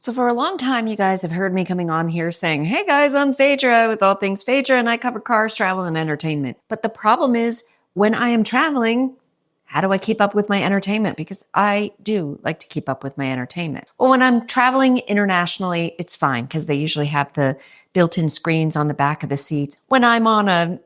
So for a long time, you guys have heard me coming on here saying, hey guys, I'm Fadra with all things Fadra, and I cover cars, travel, and entertainment. But the problem is when I am traveling, how do I keep up with my entertainment? Because I do like to keep up with my entertainment. Well, when I'm traveling internationally, it's fine because they usually have the built-in screens on the back of the seats. When I'm on a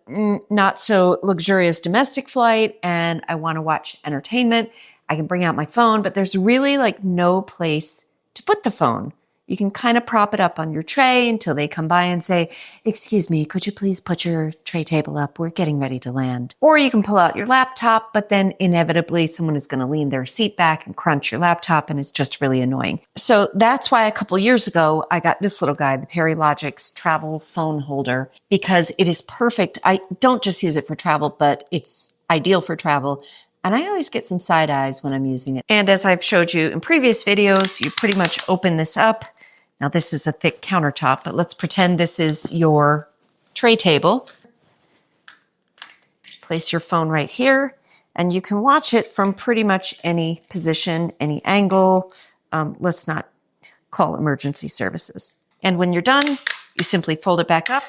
not so luxurious domestic flight and I want to watch entertainment, I can bring out my phone, but there's really like no place to put the phone. You can kind of prop it up on your tray until they come by and say, excuse me, could you please put your tray table up? We're getting ready to land. Or you can pull out your laptop, but then inevitably someone is going to lean their seat back and crunch your laptop, and it's just really annoying. So that's why a couple years ago, I got this little guy, the Perilogics travel phone holder, because it is perfect. I don't just use it for travel, but it's ideal for travel. And I always get some side eyes when I'm using it. And as I've showed you in previous videos, you pretty much open this up. Now this is a thick countertop, but let's pretend this is your tray table. Place your phone right here, and you can watch it from pretty much any position, any angle. Let's not call emergency services. And when you're done, you simply fold it back up,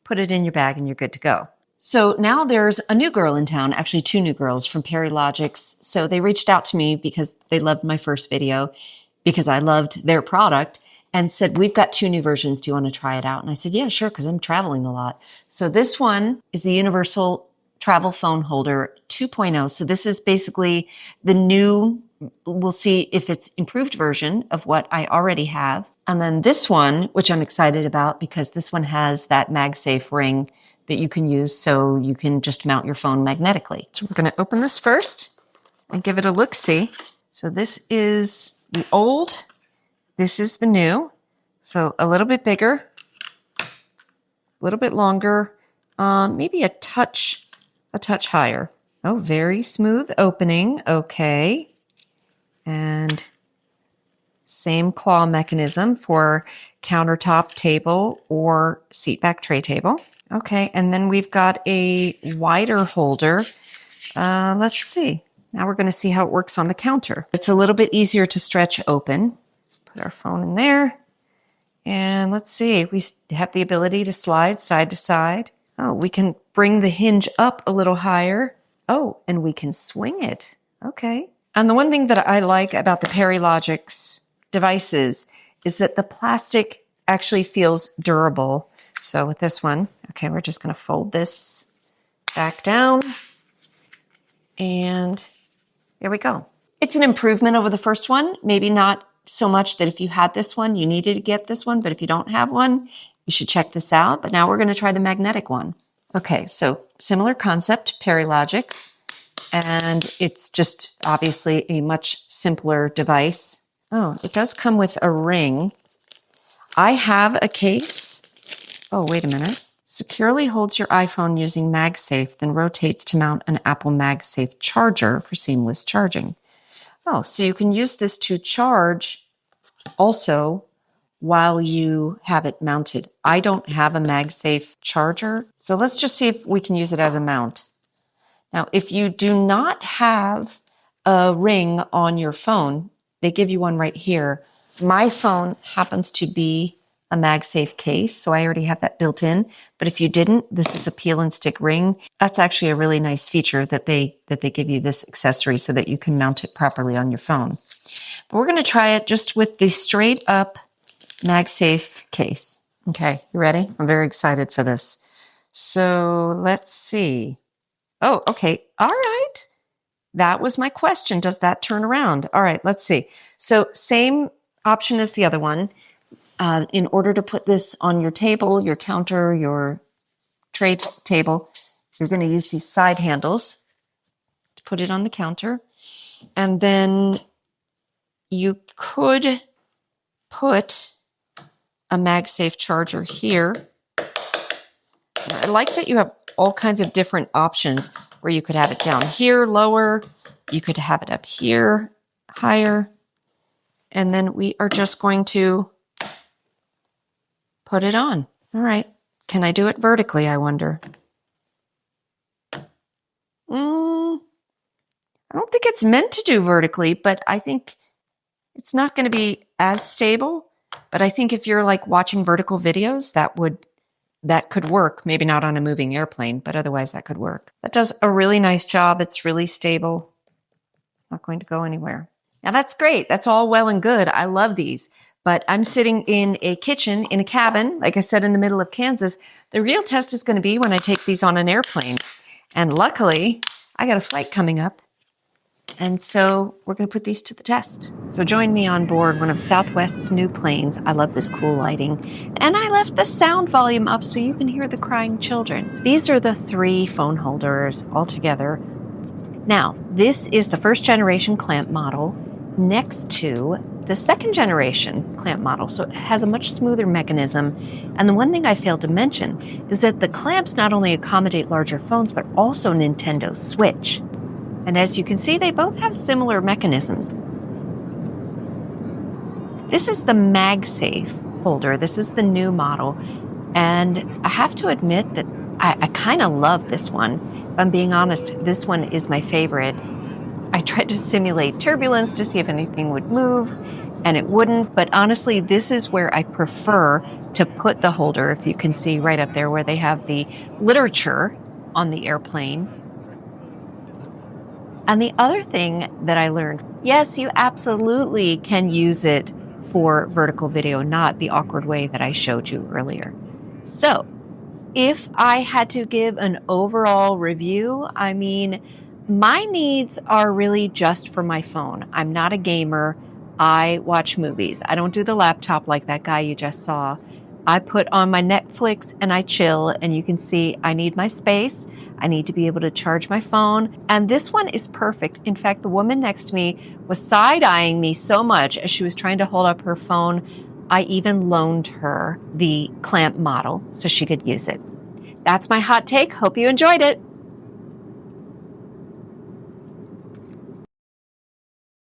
put it in your bag, and you're good to go. So now there's a new girl in town, actually two new girls from Perilogics. So they reached out to me because they loved my first video, because I loved their product, and said, we've got two new versions. Do you want to try it out? And I said, yeah, sure, because I'm traveling a lot. So this one is the Universal Travel Phone Holder 2.0. So this is basically the new, we'll see if it's improved version of what I already have. And then this one, which I'm excited about because this one has that MagSafe ring that you can use so you can just mount your phone magnetically. So we're going to open this first and give it a look-see. So this is the old, this is the new. So a little bit bigger, a little bit longer, maybe a touch higher. Oh, very smooth opening. Okay. And same claw mechanism for countertop table or seat back tray table. Okay, and then we've got a wider holder. Let's see. Now we're going to see how it works on the counter. It's a little bit easier to stretch open. Put our phone in there. And let's see. We have the ability to slide side to side. Oh, we can bring the hinge up a little higher. Oh, and we can swing it. Okay. And the one thing that I like about the Perilogics devices is that the plastic actually feels durable. So with this one, okay, we're just going to fold this back down. And there we go. It's an improvement over the first one. Maybe not so much that if you had this one, you needed to get this one. But if you don't have one, you should check this out. But now we're going to try the magnetic one. Okay, so similar concept, Perilogics. And it's just obviously a much simpler device. Oh, it does come with a ring. I have a case. Oh, wait a minute. Securely holds your iPhone using MagSafe, then rotates to mount an Apple MagSafe charger for seamless charging. Oh, so you can use this to charge also while you have it mounted. I don't have a MagSafe charger, so let's just see if we can use it as a mount. Now, if you do not have a ring on your phone, they give you one right here. My phone happens to be a MagSafe case, so I already have that built in. But if you didn't, this is a peel and stick ring. That's actually a really nice feature that they give you this accessory so that you can mount it properly on your phone. But we're going to try it just with the straight up MagSafe case. Okay, you ready? I'm very excited for this. So let's see. Oh, okay. All right. That was my question. Does that turn around? All right, let's see. So same option as the other one. In order to put this on your table, your counter, your tray table, you're going to use these side handles to put it on the counter. And then you could put a MagSafe charger here. I like that you have all kinds of different options where you could have it down here, lower. You could have it up here, higher. And then we are just going to put it on. All right. Can I do it vertically, I wonder? I don't think it's meant to do vertically, but I think it's not going to be as stable. But I think if you're like watching vertical videos, that could work. Maybe not on a moving airplane, but otherwise that could work. That does a really nice job. It's really stable. It's not going to go anywhere. Now that's great. That's all well and good. I love these. But I'm sitting in a kitchen, in a cabin, like I said, in the middle of Kansas. The real test is going to be when I take these on an airplane. And luckily, I got a flight coming up. And so we're going to put these to the test. So join me on board one of Southwest's new planes. I love this cool lighting. And I left the sound volume up so you can hear the crying children. These are the 3 phone holders all together. Now, this is the first generation clamp model next to the second generation clamp model. So it has a much smoother mechanism. And the one thing I failed to mention is that the clamps not only accommodate larger phones, but also Nintendo Switch. And as you can see, they both have similar mechanisms. This is the MagSafe holder. This is the new model. And I have to admit that I kind of love this one. If I'm being honest, this one is my favorite. I tried to simulate turbulence to see if anything would move, and it wouldn't. But honestly, this is where I prefer to put the holder, if you can see right up there where they have the literature on the airplane. And the other thing that I learned, yes, you absolutely can use it for vertical video, not the awkward way that I showed you earlier. So if I had to give an overall review, I mean, my needs are really just for my phone. I'm not a gamer. I watch movies. I don't do the laptop like that guy you just saw. I put on my Netflix and I chill, and you can see I need my space. I need to be able to charge my phone. And this one is perfect. In fact, the woman next to me was side-eyeing me so much as she was trying to hold up her phone. I even loaned her the clamp model so she could use it. That's my hot take. Hope you enjoyed it.